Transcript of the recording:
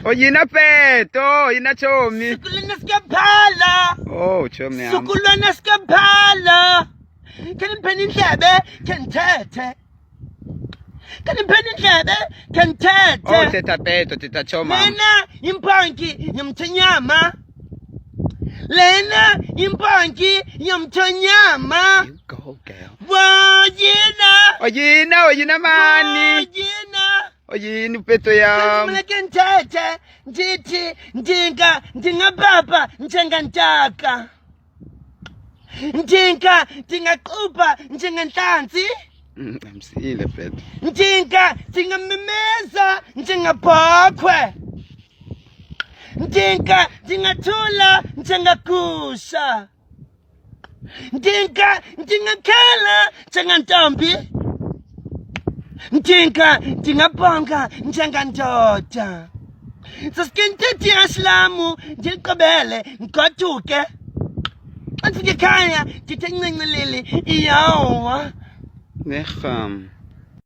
Oh, yina Peto, yina Chomi. Sukulwana skaphala. Oh, Chomi. Sukulwana skaphala. Can you penny shabe? Can tete. Can you penny shabe? Can tete. Oh, Teta Peto, Teta Choma. Lena impanki yamtanyama. Lena impanki yamtanyama. You go, girl. Wajina. Oh, yina mani. Wajina. Oh, yini Peto yam. Mlekentete. Nditi. Ndinga. Ndinga baba. Njenga ntaka. Ndinga. Ndinga kupa. Njenga ntanzi. I'm seeing it, Peto. Ndinga. Ndinga mimeza. Njenga bokwe. Ndinga. Ndinga tula. Njenga kusha. Ndinga. Ndinga kala. Njenga ntombi. Ndinga. Ndinga bonga. Njenga ndoda. Saskinteti aslamu. Ndilkobele. Nkotuke. Anfike kaya. Titencincelele. Iyawa. Necham.